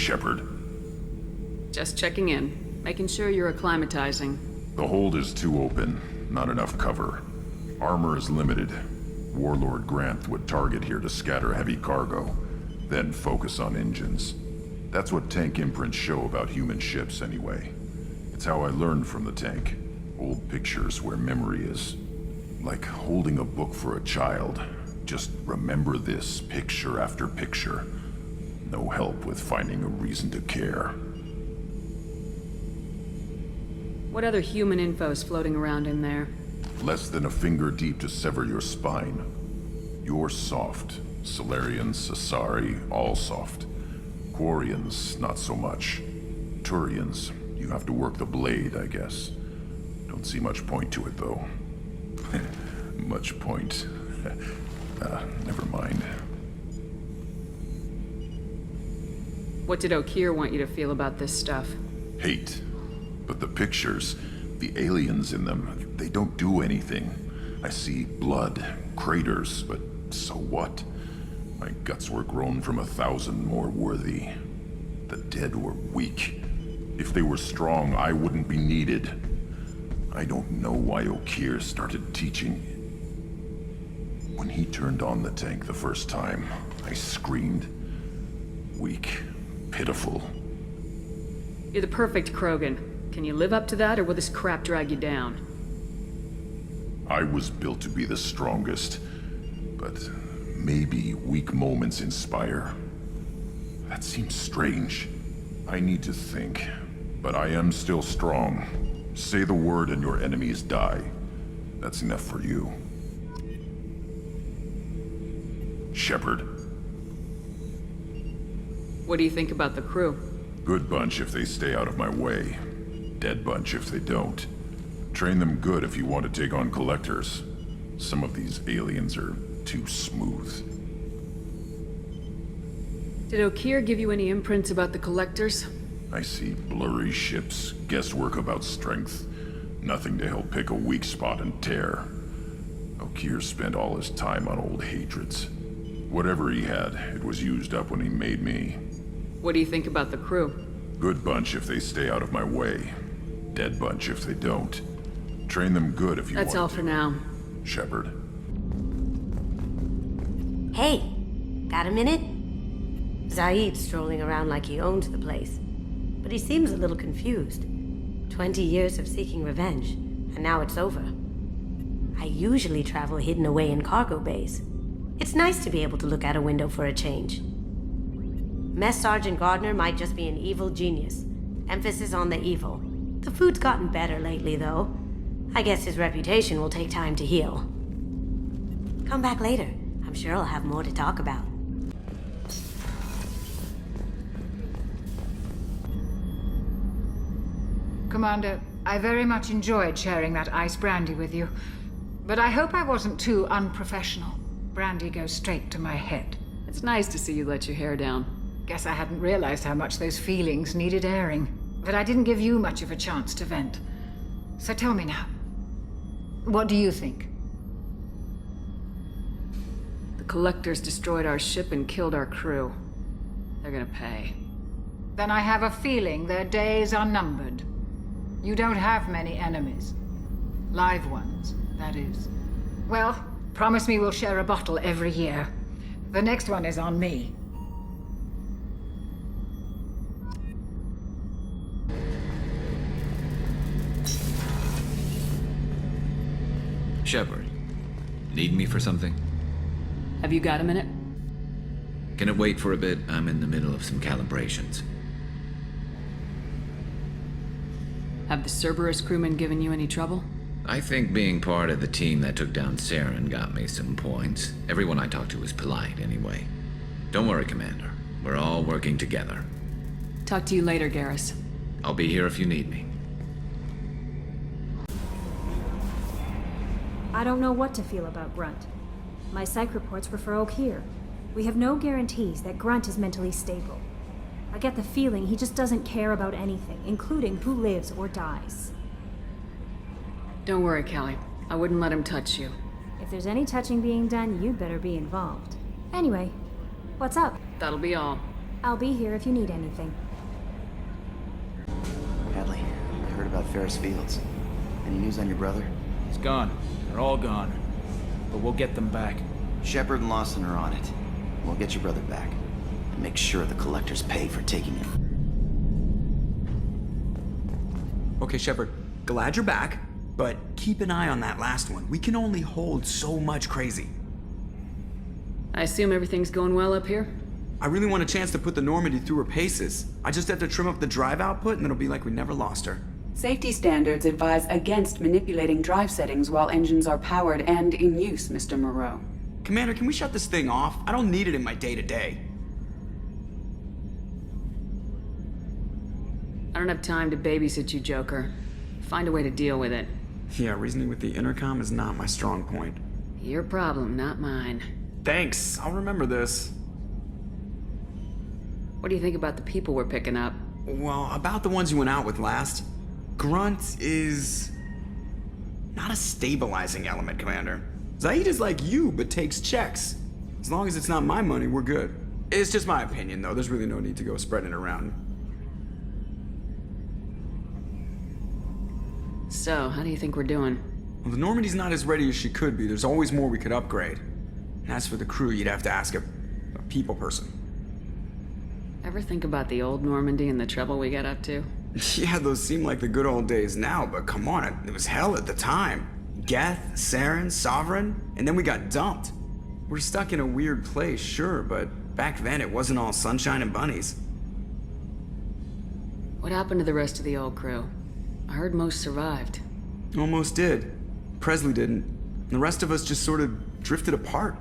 Shepard? Just checking in, making sure you're acclimatizing. The hold is too open, not enough cover. Armor is limited. Warlord Granth would target here to scatter heavy cargo, then focus on engines. That's what tank imprints show about human ships anyway. It's how I learned from the tank. Old pictures where memory is. Like holding a book for a child. Just remember this picture after picture. No help with finding a reason to care. What other human info is floating around in there? Less than a finger deep to sever your spine. You're soft. Solarians, Asari, all soft. Quarians, not so much. Turians, you have to work the blade, I guess. Don't see much point to it, though. Much point. Never mind. What did Okeer want you to feel about this stuff? Hate. But the pictures, the aliens in them, they don't do anything. I see blood, craters, but so what? My guts were grown from 1,000 more worthy. The dead were weak. If they were strong, I wouldn't be needed. I don't know why Okeer started teaching. When he turned on the tank the first time, I screamed. Weak, pitiful. You're the perfect Krogan. Can you live up to that, or will this crap drag you down? I was built to be the strongest, but maybe weak moments inspire. That seems strange. I need to think, but I am still strong. Say the word and your enemies die. That's enough for you. Shepard. What do you think about the crew? Good bunch if they stay out of my way. Dead bunch if they don't. Train them good if you want to take on collectors. Some of these aliens are too smooth. Did Okeer give you any imprints about the collectors? I see blurry ships, guesswork about strength. Nothing to help pick a weak spot and tear. Okeer spent all his time on old hatreds. Whatever he had, it was used up when he made me. What do you think about the crew? Good bunch if they stay out of my way. Dead bunch if they don't. Train them good if you want to. That's all for now. Shepard. Hey, got a minute? Zaid's strolling around like he owns the place. But he seems a little confused. 20 years of seeking revenge, and now it's over. I usually travel hidden away in cargo bays. It's nice to be able to look out a window for a change. Mess Sergeant Gardner might just be an evil genius. Emphasis on the evil. The food's gotten better lately, though. I guess his reputation will take time to heal. Come back later. I'm sure I'll have more to talk about. Commander, I very much enjoyed sharing that ice brandy with you. But I hope I wasn't too unprofessional. Brandy goes straight to my head. It's nice to see you let your hair down. Guess I hadn't realized how much those feelings needed airing. But I didn't give you much of a chance to vent. So tell me now, what do you think? The collectors destroyed our ship and killed our crew. They're gonna pay. Then I have a feeling their days are numbered. You don't have many enemies. Live ones, that is. Well, promise me we'll share a bottle every year. The next one is on me. Shepard, need me for something? Have you got a minute? Can it wait for a bit? I'm in the middle of some calibrations. Have the Cerberus crewmen given you any trouble? I think being part of the team that took down Saren got me some points. Everyone I talked to was polite anyway. Don't worry, Commander. We're all working together. Talk to you later, Garrus. I'll be here if you need me. I don't know what to feel about Grunt. My psych reports were for Okeer. We have no guarantees that Grunt is mentally stable. I get the feeling he just doesn't care about anything, including who lives or dies. Don't worry, Callie. I wouldn't let him touch you. If there's any touching being done, you'd better be involved. Anyway, what's up? That'll be all. I'll be here if you need anything. Hadley, I heard about Ferris Fields. Any news on your brother? He's gone. They're all gone. But we'll get them back. Shepard and Lawson are on it. We'll get your brother back. And make sure the collectors pay for taking him. Okay, Shepard, glad you're back, but keep an eye on that last one. We can only hold so much crazy. I assume everything's going well up here? I really want a chance to put the Normandy through her paces. I just have to trim up the drive output and it'll be like we never lost her. Safety standards advise against manipulating drive settings while engines are powered and in use, Mr. Moreau. Commander, can we shut this thing off? I don't need it in my day-to-day. I don't have time to babysit you, Joker. Find a way to deal with it. Yeah, reasoning with the intercom is not my strong point. Your problem, not mine. Thanks, I'll remember this. What do you think about the people we're picking up? Well, about the ones you went out with last, Grunt is not a stabilizing element, Commander. Zaid is like you, but takes checks. As long as it's not my money, we're good. It's just my opinion, though. There's really no need to go spreading it around. So, how do you think we're doing? Well, the Normandy's not as ready as she could be. There's always more we could upgrade. And as for the crew, you'd have to ask a people person. Ever think about the old Normandy and the trouble we got up to? Yeah, those seem like the good old days now, but come on, it was hell at the time. Geth, Saren, Sovereign, and then we got dumped. We're stuck in a weird place, sure, but back then it wasn't all sunshine and bunnies. What happened to the rest of the old crew? I heard most survived. Almost did. Presley didn't. The rest of us just sort of drifted apart.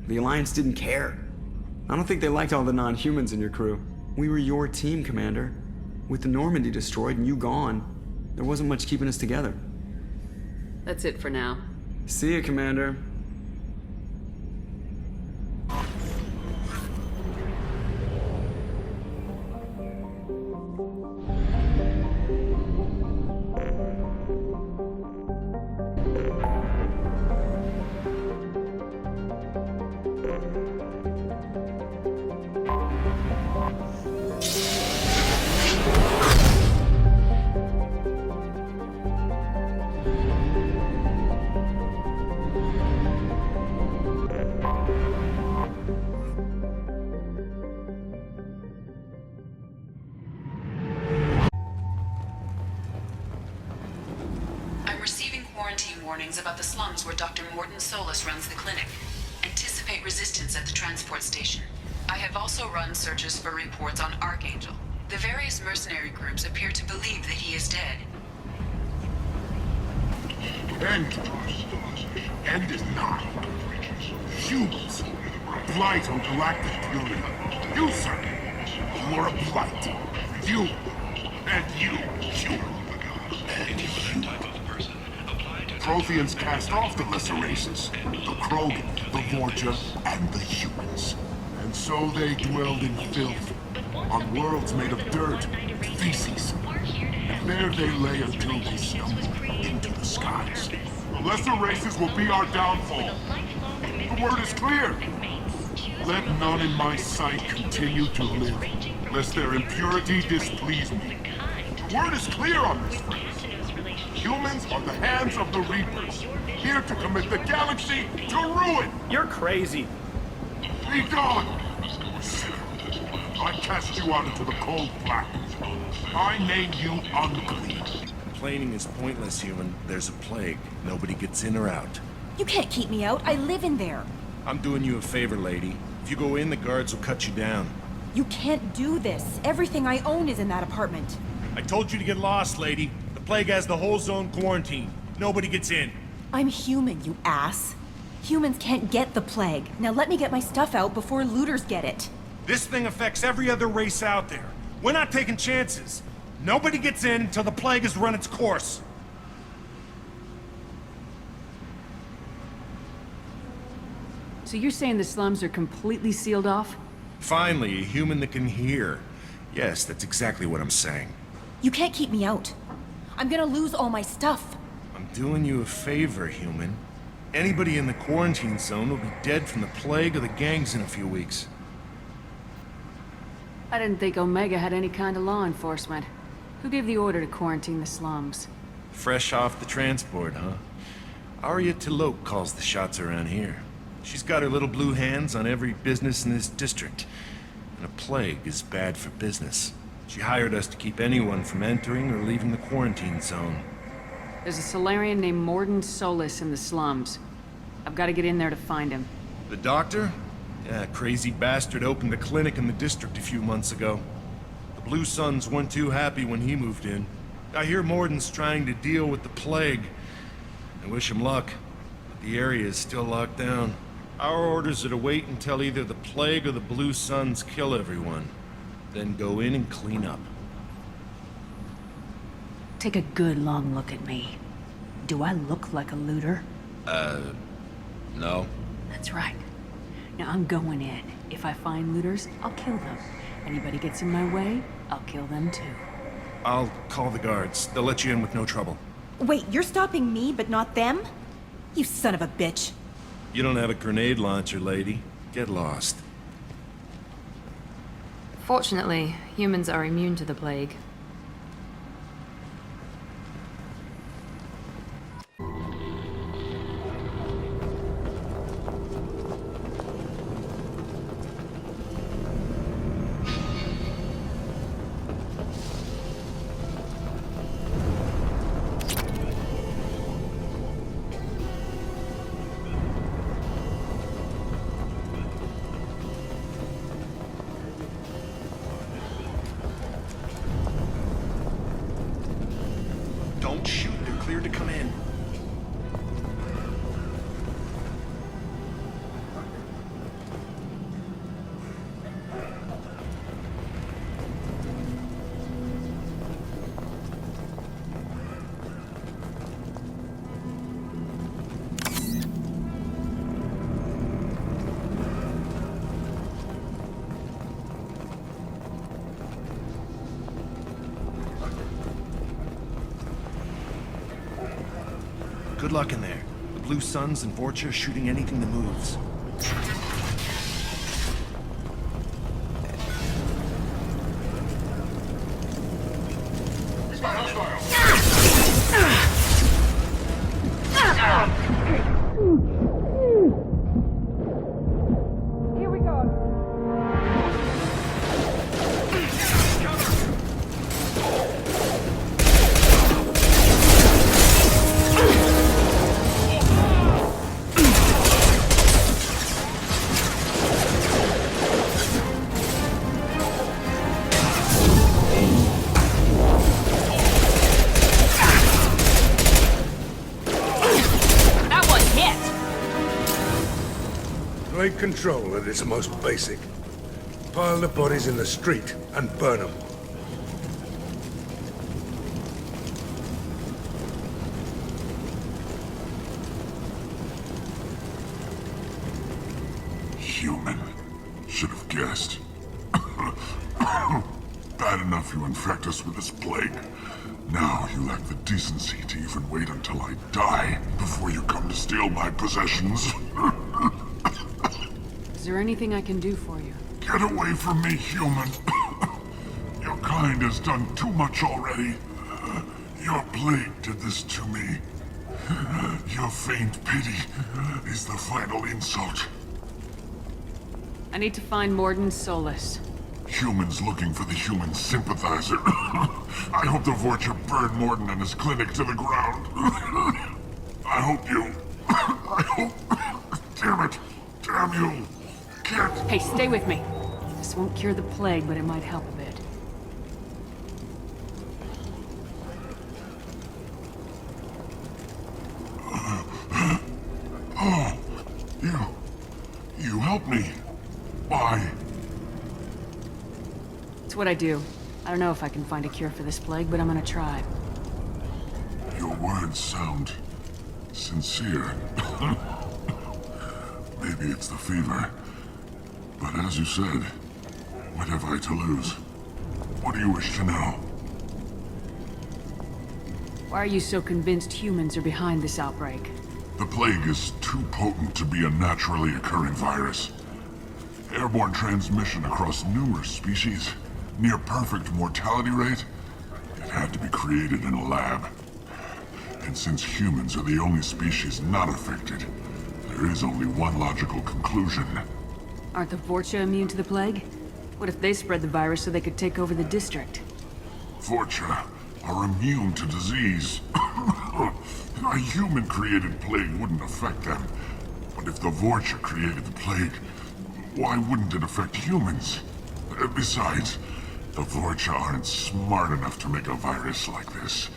The Alliance didn't care. I don't think they liked all the non-humans in your crew. We were your team, Commander. With the Normandy destroyed and you gone, there wasn't much keeping us together. That's it for now. See ya, Commander. I'm receiving quarantine warnings about the slums where Dr. Mordin Solis runs the clinic. Anticipate resistance at the transport station. I have also run searches for reports on Archangel. The various mercenary groups appear to believe that he is dead. End is not. Humans. Blight on galactic purity. You, sir. You are a blight. You. And you, human. And you. Protheans cast off the lesser races. The Krogan, the Vorja, and the humans. And so they dwelled in filth. On worlds made of dirt, feces. And there they lay until they stumbled into the skies. The lesser races will be our downfall. The word is clear. Let none in my sight continue to live, lest their impurity displease me. The word is clear on this, friends. Humans are the hands of the Reapers, here to commit the galaxy to ruin! You're crazy. Be gone! I cast you out into the cold blackness. I name you unclean. Complaining is pointless, human. There's a plague. Nobody gets in or out. You can't keep me out. I live in there. I'm doing you a favor, lady. If you go in, the guards will cut you down. You can't do this. Everything I own is in that apartment. I told you to get lost, lady. The plague has the whole zone quarantined. Nobody gets in. I'm human, you ass. Humans can't get the plague. Now let me get my stuff out before looters get it. This thing affects every other race out there. We're not taking chances. Nobody gets in until the plague has run its course. So you're saying the slums are completely sealed off? Finally, a human that can hear. Yes, that's exactly what I'm saying. You can't keep me out. I'm gonna lose all my stuff. I'm doing you a favor, human. Anybody in the quarantine zone will be dead from the plague or the gangs in a few weeks. I didn't think Omega had any kind of law enforcement. Who gave the order to quarantine the slums? Fresh off the transport, huh? Arya T'Loak calls the shots around here. She's got her little blue hands on every business in this district. And a plague is bad for business. She hired us to keep anyone from entering or leaving the quarantine zone. There's a Solarian named Mordin Solis in the slums. I've got to get in there to find him. The doctor? Yeah, crazy bastard opened a clinic in the district a few months ago. The Blue Suns weren't too happy when he moved in. I hear Mordin's trying to deal with the plague. I wish him luck, but the area is still locked down. Our orders are to wait until either the plague or the Blue Suns kill everyone. Then go in and clean up. Take a good long look at me. Do I look like a looter? No. That's right. Now I'm going in. If I find looters, I'll kill them. Anybody gets in my way, I'll kill them too. I'll call the guards. They'll let you in with no trouble. Wait, you're stopping me, but not them? You son of a bitch. You don't have a grenade launcher, lady. Get lost. Fortunately, humans are immune to the plague. Don't shoot. They're clear to come in. Good luck in there. The Blue Suns and Vorcha are shooting anything that moves. Here we go. Plague control at its most basic. Pile the bodies in the street and burn them. Human. Should have guessed. Bad enough you infect us with this plague. Now you lack the decency to even wait until I die before you come to steal my possessions. Is there anything I can do for you? Get away from me, human. Your kind has done too much already. Your plague did this to me. Your faint pity is the final insult. I need to find Mordin Solis. Humans looking for the human sympathizer. I hope the Vorcha burned Mordin and his clinic to the ground. I hope you... I hope... Damn it. Damn you. Can't... Hey, stay with me. This won't cure the plague, but it might help a bit. Oh, you helped me. Why? It's what I do. I don't know if I can find a cure for this plague, but I'm gonna try. Your words sound sincere. Maybe it's the fever. But as you said, what have I to lose? What do you wish to know? Why are you so convinced humans are behind this outbreak? The plague is too potent to be a naturally occurring virus. Airborne transmission across numerous species. near-perfect mortality rate, it had to be created in a lab. And since humans are the only species not affected, there is only one logical conclusion. Aren't the Vorcha immune to the plague? What if they spread the virus so they could take over the district? Vorcha are immune to disease. A human-created plague wouldn't affect them. But if the Vorcha created the plague, why wouldn't it affect humans? Besides, the Vorcha aren't smart enough to make a virus like this.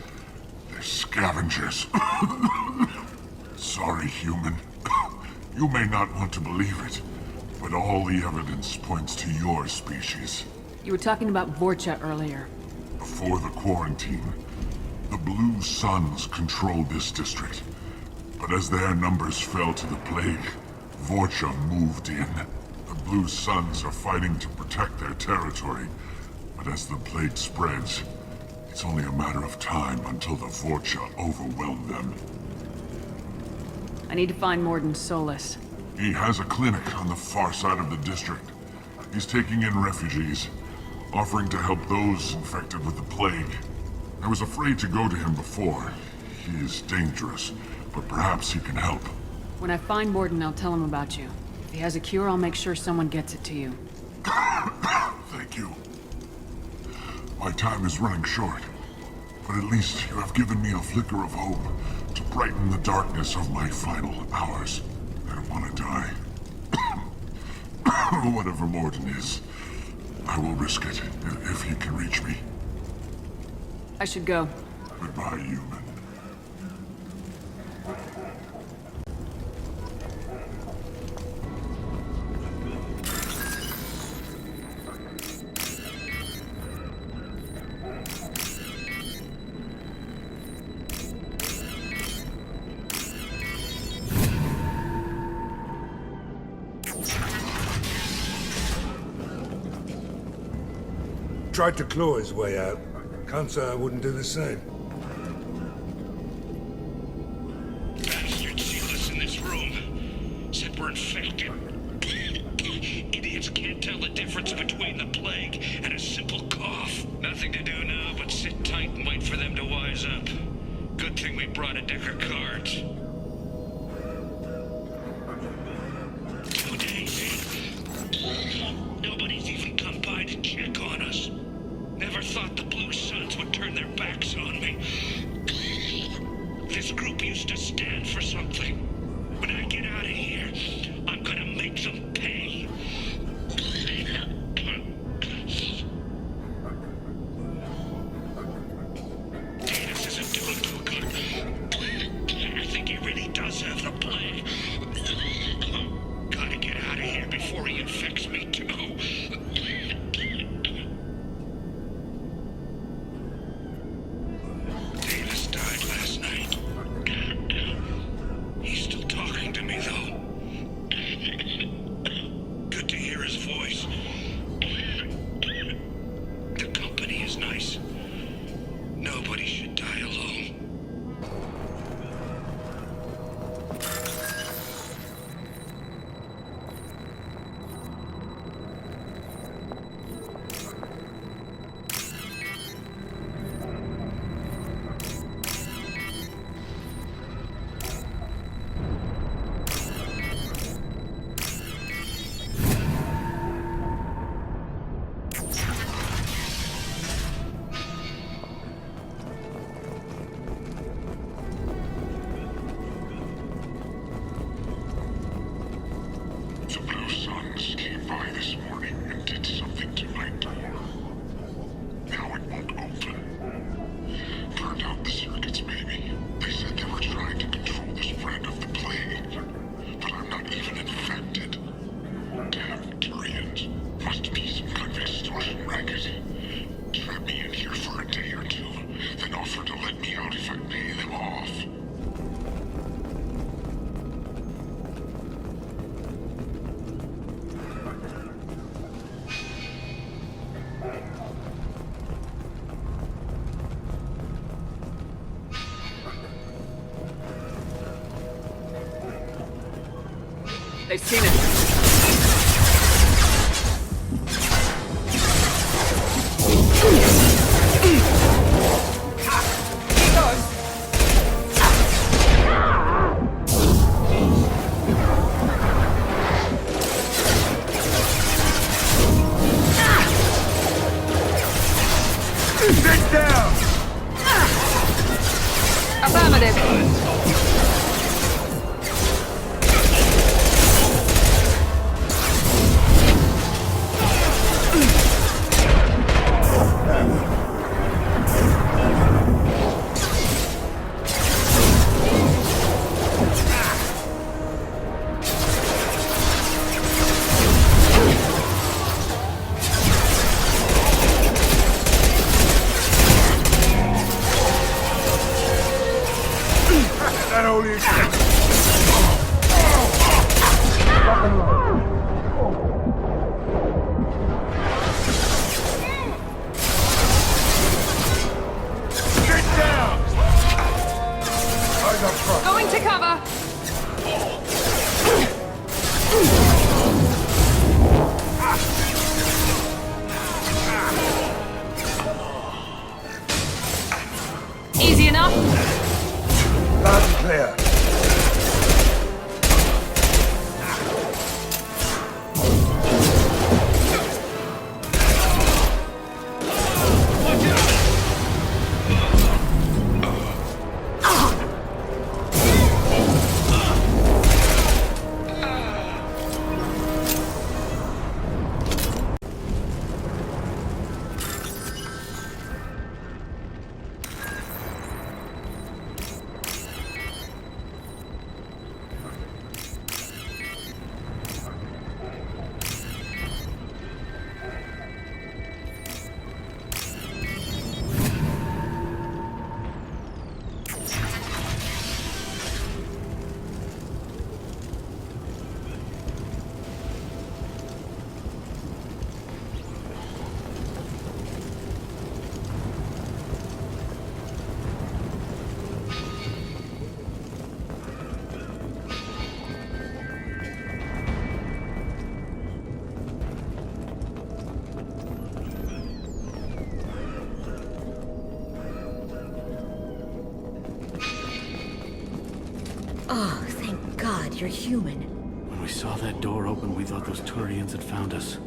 They're scavengers. Sorry, human. You may not want to believe it, but all the evidence points to your species. You were talking about Vorcha earlier. Before the quarantine, the Blue Suns controlled this district. But as their numbers fell to the plague, Vorcha moved in. The Blue Suns are fighting to protect their territory, but as the plague spreads, it's only a matter of time until the Vorcha overwhelm them. I need to find Mordin Solis. He has a clinic on the far side of the district. He's taking in refugees, offering to help those infected with the plague. I was afraid to go to him before. He is dangerous, but perhaps he can help. When I find Mordin, I'll tell him about you. If he has a cure, I'll make sure someone gets it to you. Thank you. My time is running short, but at least you have given me a flicker of hope to brighten the darkness of my final hours. I don't want to die. Whatever Mordin is, I will risk it if he can reach me. I should go. Goodbye, human. Tried to claw his way out. Can't say I wouldn't do the same. Bastards sealed us in this room. Said we're infected. Idiots can't tell the difference between the plague and a simple cough. Nothing to do now but sit tight and wait for them to wise up. Good thing we brought a deck of cards. 2 days, eh? Nobody's even come by to check on us. Never thought the Blue Suns would turn their backs on me. This group used to stand for something. When I get out of here, I'm gonna make them pay. This isn't doing too good. I think he really does have the plague. Gotta get out of here before he infects me too. He's still talking to me, though. Good to hear his voice. The company is nice. Nobody should die alone. The Blue Suns came by this morning and did something to my door. Now it won't open. Turned out the circuits, maybe. They said they were trying to control the spread of the plague. But I'm not even infected. Damn Turians. Must be some kind of extortion racket. Trap me in here for a day or two, then offer to let me out if I pay them off. They've seen it. you're human. When we saw that door open, we thought those Turians had found us.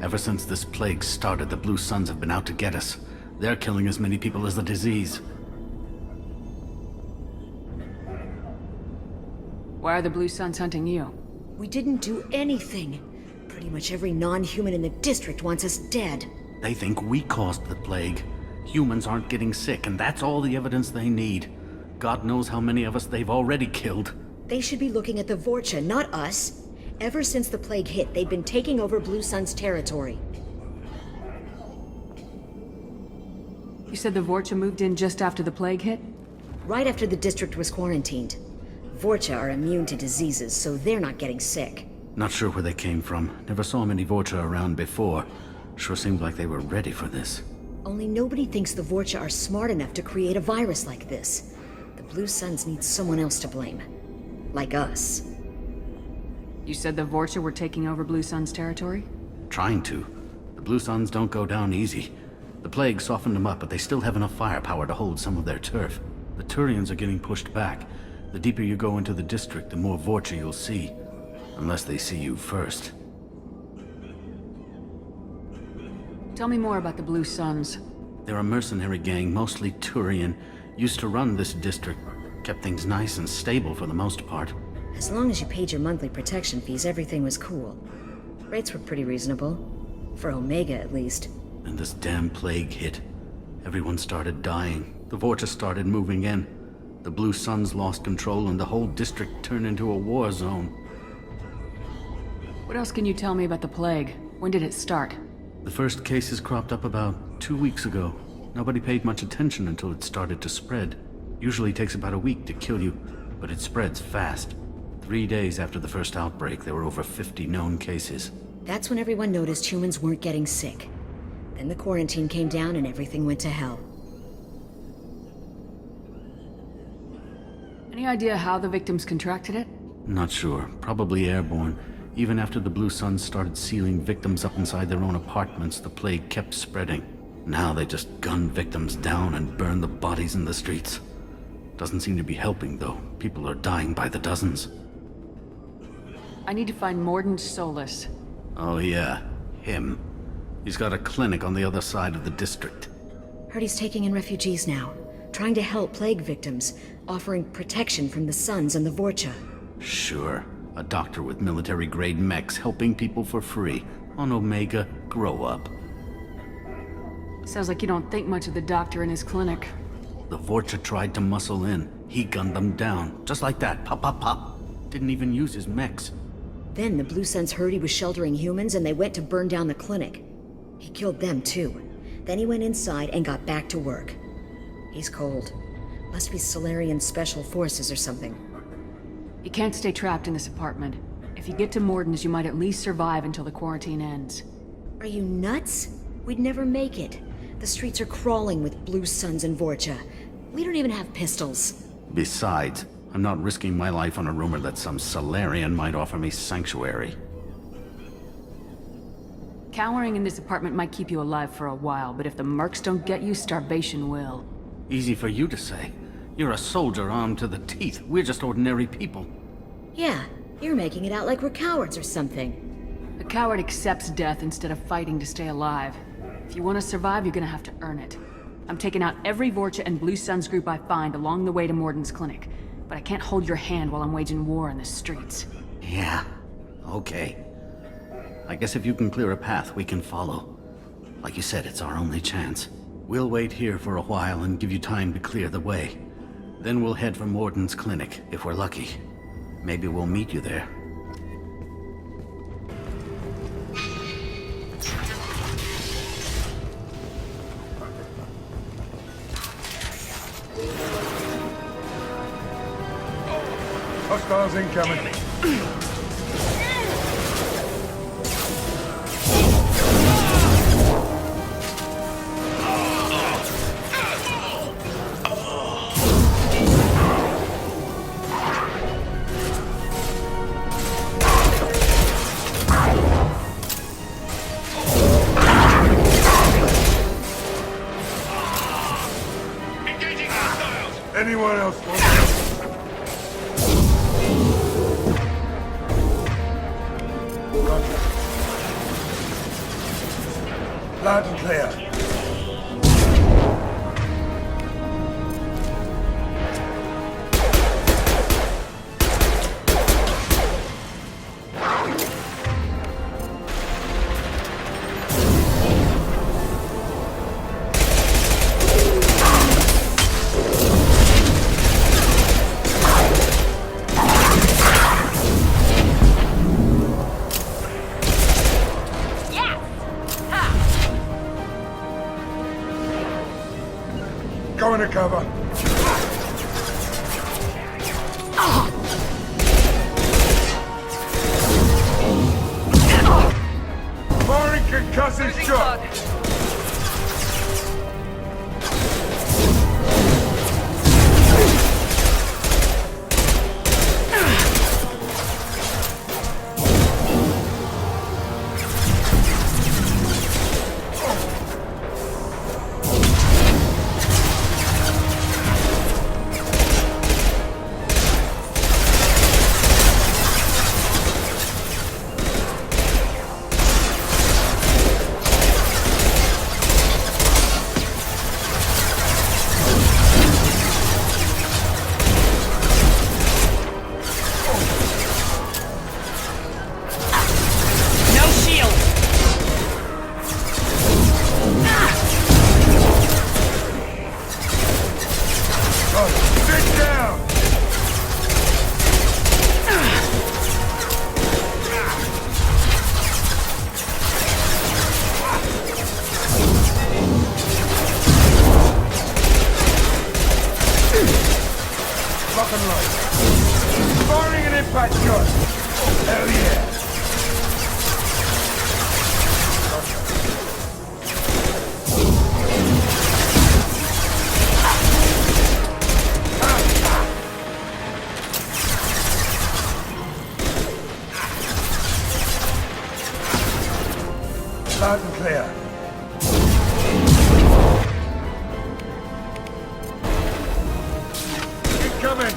Ever since this plague started, the Blue Suns have been out to get us. They're killing as many people as the disease. Why are the Blue Suns hunting you? We didn't do anything. Pretty much every non-human in the district wants us dead. They think we caused the plague. Humans aren't getting sick, and that's all the evidence they need. God knows how many of us they've already killed. They should be looking at the Vorcha, not us. Ever since the plague hit, they've been taking over Blue Sun's territory. You said the Vorcha moved in just after the plague hit? Right after the district was quarantined. Vorcha are immune to diseases, so they're not getting sick. Not sure where they came from. Never saw many Vorcha around before. Sure seemed like they were ready for this. Only nobody thinks the Vorcha are smart enough to create a virus like this. The Blue Suns need someone else to blame. Like us. You said the Vorcha were taking over Blue Sun's territory? Trying to. The Blue Suns don't go down easy. The plague softened them up, but they still have enough firepower to hold some of their turf. The Turians are getting pushed back. The deeper you go into the district, the more Vorcha you'll see. Unless they see you first. Tell me more about the Blue Suns. They're a mercenary gang, mostly Turian. Used to run this district. Kept things nice and stable for the most part. As long as you paid your monthly protection fees, everything was cool. Rates were pretty reasonable. For Omega, at least. And this damn plague hit. Everyone started dying. The Vorcha started moving in. The Blue Suns lost control and the whole district turned into a war zone. What else can you tell me about the plague? When did it start? The first cases cropped up about 2 weeks ago. Nobody paid much attention until it started to spread. Usually takes about a week to kill you, but it spreads fast. 3 days after the first outbreak, there were over 50 known cases. That's when everyone noticed humans weren't getting sick. Then the quarantine came down and everything went to hell. Any idea how the victims contracted it? Not sure. Probably airborne. Even after the Blue Suns started sealing victims up inside their own apartments, the plague kept spreading. Now they just gun victims down and burn the bodies in the streets. Doesn't seem to be helping, though. People are dying by the dozens. I need to find Mordin Solis. Oh yeah, him. He's got a clinic on the other side of the district. Heard he's taking in refugees now. Trying to help plague victims. Offering protection from the Suns and the Vorcha. Sure. A doctor with military-grade mechs helping people for free. On Omega, grow up. Sounds like you don't think much of the doctor in his clinic. The Vorcha tried to muscle in. He gunned them down. Just like that. Pop, pop, pop. Didn't even use his mechs. Then the Blue Suns heard he was sheltering humans and they went to burn down the clinic. He killed them too. Then he went inside and got back to work. He's cold. Must be Solarian Special Forces or something. You can't stay trapped in this apartment. If you get to Mordin's, you might at least survive until the quarantine ends. Are you nuts? We'd never make it. The streets are crawling with Blue Suns and Vorcha. We don't even have pistols. Besides, I'm not risking my life on a rumor that some Solarian might offer me sanctuary. Cowering in this apartment might keep you alive for a while, but if the mercs don't get you, starvation will. Easy for you to say. You're a soldier armed to the teeth. We're just ordinary people. Yeah, you're making it out like we're cowards or something. A coward accepts death instead of fighting to stay alive. If you want to survive, you're gonna have to earn it. I'm taking out every Vorcha and Blue Suns group I find along the way to Mordin's clinic. But I can't hold your hand while I'm waging war in the streets. Yeah, okay. I guess if you can clear a path, we can follow. Like you said, it's our only chance. We'll wait here for a while and give you time to clear the way. Then we'll head for Mordin's clinic, if we're lucky. Maybe we'll meet you there. Hostiles incoming. Anyone else Loud and clear. Go into cover. Firing concussive shot. Lock and load. Firing an impact shot. Hell yeah. Loud and clear. Incoming!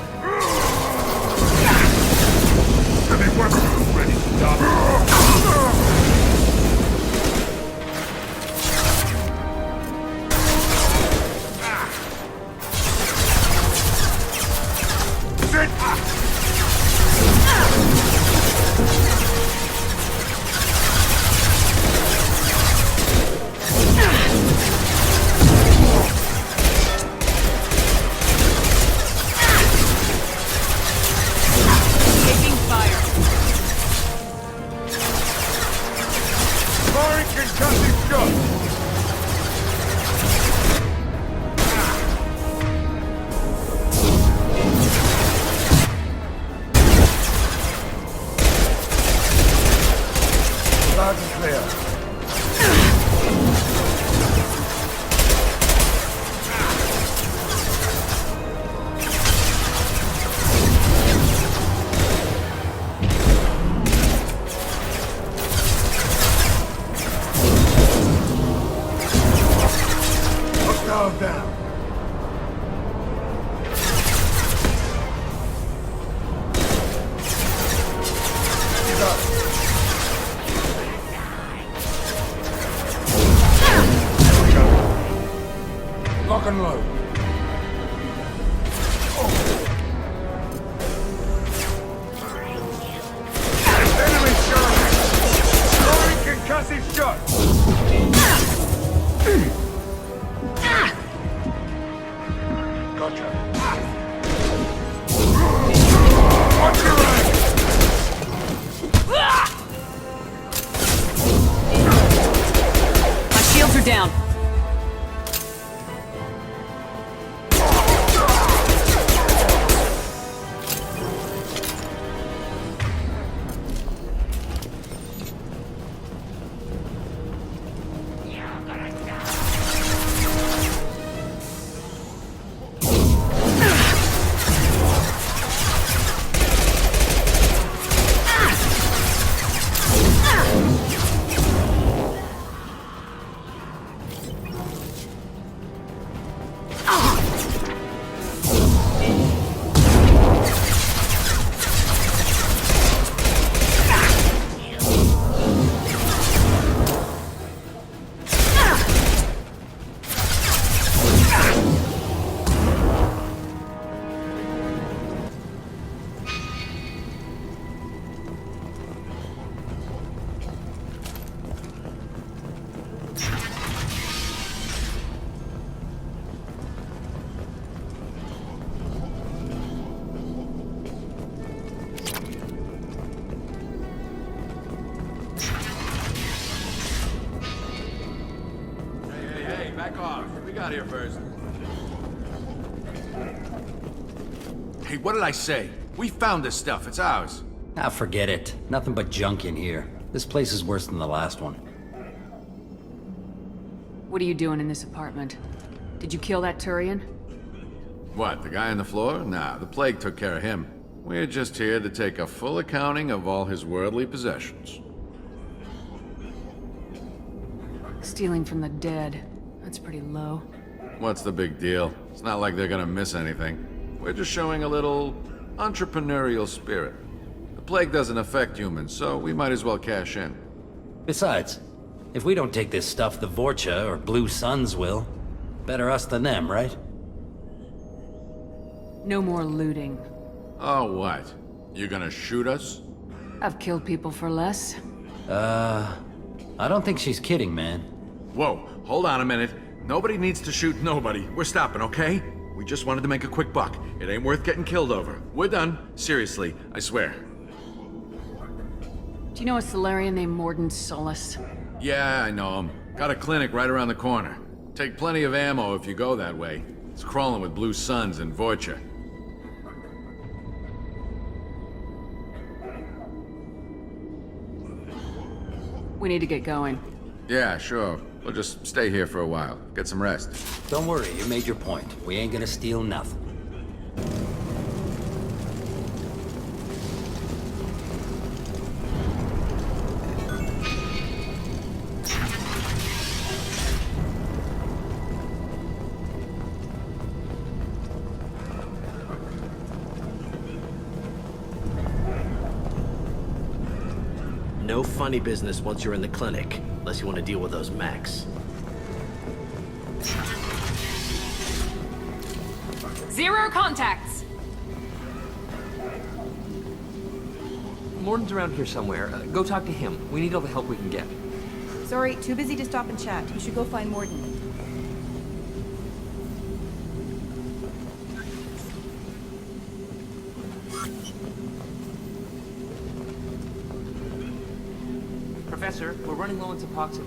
Heavy weapons ready to stop. Loud and clear. Hostile down. He's up. Lock and load. Enemy shot! Throwing concussive shot! Gotcha. Watch your right! My shields are down. out here first. Hey, what did I say? We found this stuff. It's ours. Ah, forget it. Nothing but junk in here. This place is worse than the last one. What are you doing in this apartment? Did you kill that Turian? What, the guy on the floor? Nah, the plague took care of him. We're just here to take a full accounting of all his worldly possessions. Stealing from the dead. That's pretty low. What's the big deal? It's not like they're gonna miss anything. We're just showing a little entrepreneurial spirit. The plague doesn't affect humans, so we might as well cash in. Besides, if we don't take this stuff, the Vorcha or Blue Suns will. Better us than them, right? No more looting. Oh, what? You gonna shoot us? I've killed people for less. I don't think she's kidding, man. Whoa, hold on a minute. Nobody needs to shoot nobody. We're stopping, okay? We just wanted to make a quick buck. It ain't worth getting killed over. We're done. Seriously, I swear. Do you know a Solarian named Mordin Solis? Yeah, I know him. Got a clinic right around the corner. Take plenty of ammo if you go that way. It's crawling with Blue Suns and Vorcha. We need to get going. Yeah, sure. We'll just stay here for a while. Get some rest. Don't worry, you made your point. We ain't gonna steal nothing. No funny business once you're in the clinic, unless you want to deal with those mechs. Zero contacts! Mordin's around here somewhere. Go talk to him. We need all the help we can get. Sorry, too busy to stop and chat. You should go find Mordin. Professor, we're running low on Suboxone.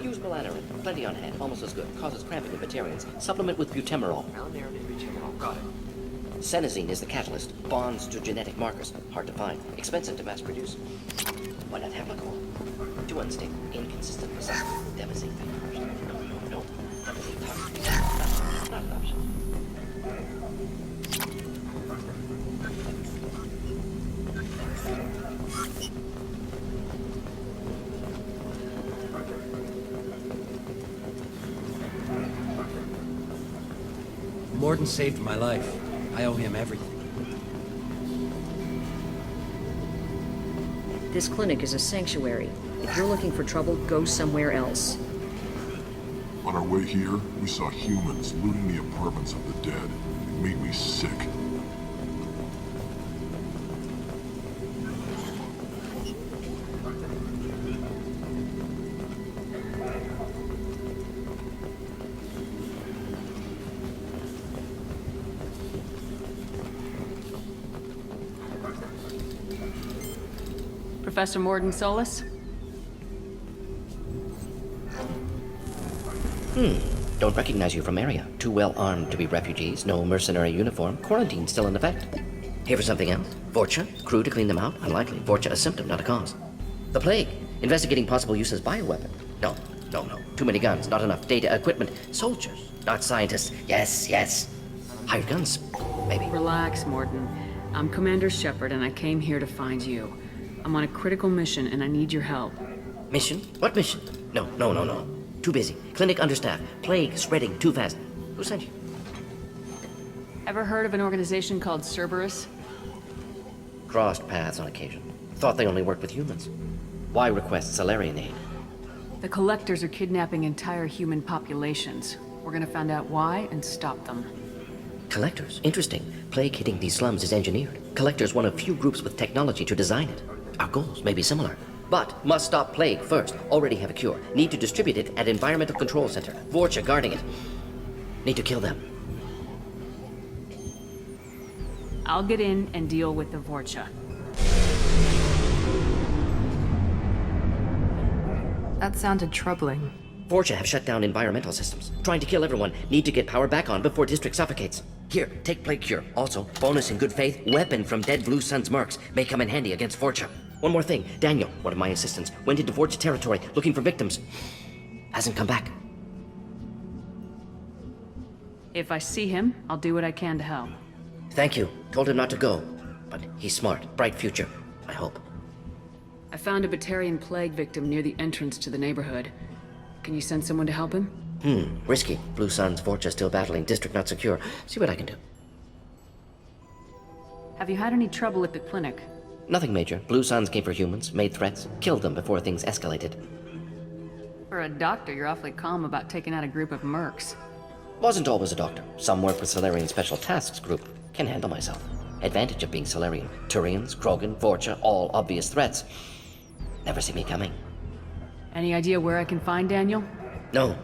Use Melanorin. Plenty on hand. Almost as good. Causes cramping in vegetarians. Supplement with butemerol. Melanorin and butemerol. Got it. Senesine is the catalyst. Bonds to genetic markers. Hard to find. Expensive to mass produce. Why not Haplicol? Too unstable. Inconsistent results. Devastating. No. Devastating toxin. Not an option. Mordin saved my life. I owe him everything. This clinic is a sanctuary. If you're looking for trouble, go somewhere else. On our way here, we saw humans looting the apartments of the dead. It made me sick. Professor Mordin Solis? Don't recognize you from area. Too well armed to be refugees. No mercenary uniform. Quarantine still in effect. Here for something else? Vorcha? Crew to clean them out? Unlikely. Vorcha a symptom, not a cause. The plague. Investigating possible use as bioweapon. No. Too many guns, not enough data, equipment. Soldiers, not scientists. Yes. Hired guns, maybe. Relax, Mordin. I'm Commander Shepard, and I came here to find you. I'm on a critical mission, and I need your help. Mission? What mission? No. Too busy. Clinic understaffed. Plague spreading too fast. Who sent you? Ever heard of an organization called Cerberus? Crossed paths on occasion. Thought they only worked with humans. Why request Solarian aid? The Collectors are kidnapping entire human populations. We're gonna find out why and stop them. Collectors? Interesting. Plague hitting these slums is engineered. Collectors one of few groups with technology to design it. Our goals may be similar. But must stop plague first. Already have a cure. Need to distribute it at Environmental Control Center. Vorcha guarding it. Need to kill them. I'll get in and deal with the Vorcha. That sounded troubling. Vorcha have shut down environmental systems. Trying to kill everyone. Need to get power back on before District suffocates. Here, take Plague Cure. Also, bonus in good faith, weapon from dead Blue Sun's mercs. May come in handy against Vorcha. One more thing. Daniel, one of my assistants, went into Vorcha territory looking for victims. Hasn't come back. If I see him, I'll do what I can to help. Thank you. Told him not to go. But he's smart. Bright future. I hope. I found a Batarian plague victim near the entrance to the neighborhood. Can you send someone to help him? Risky. Blue Sun's Vorcha still battling. District not secure. See what I can do. Have you had any trouble at the clinic? Nothing major. Blue Suns came for humans, made threats, killed them before things escalated. For a doctor, you're awfully calm about taking out a group of mercs. Wasn't always a doctor. Some work with Solarian Special Tasks Group. Can handle myself. Advantage of being Solarian. Turians, Krogan, Vorcha, all obvious threats. Never see me coming. Any idea where I can find Daniel? No.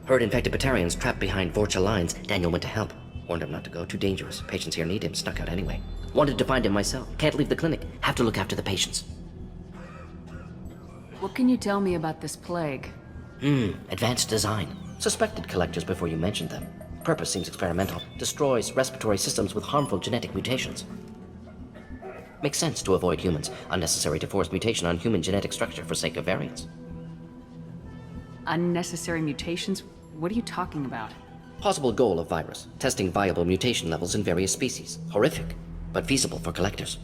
Heard infected Batarians trapped behind Vorcha lines. Daniel went to help. Warned him not to go. Too dangerous. Patients here need him. Snuck out anyway. Wanted to find him myself. Can't leave the clinic. Have to look after the patients. What can you tell me about this plague? Advanced design. Suspected collectors before you mentioned them. Purpose seems experimental. Destroys respiratory systems with harmful genetic mutations. Makes sense to avoid humans. Unnecessary to force mutation on human genetic structure for sake of variance. Unnecessary mutations? What are you talking about? Possible goal of virus. Testing viable mutation levels in various species. Horrific, but feasible for collectors.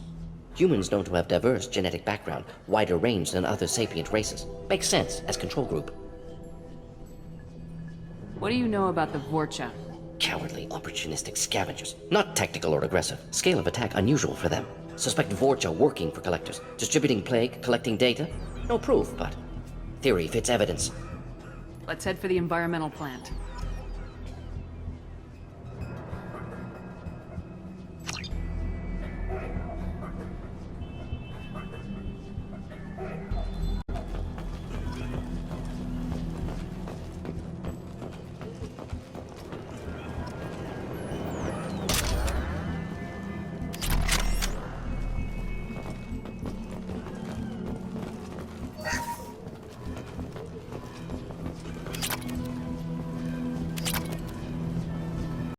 Humans known to have diverse genetic background, wider range than other sapient races. Makes sense as control group. What do you know about the Vorcha? Cowardly, opportunistic scavengers. Not tactical or aggressive. Scale of attack unusual for them. Suspect Vorcha working for collectors. Distributing plague, collecting data. No proof, but theory fits evidence. Let's head for the environmental plant.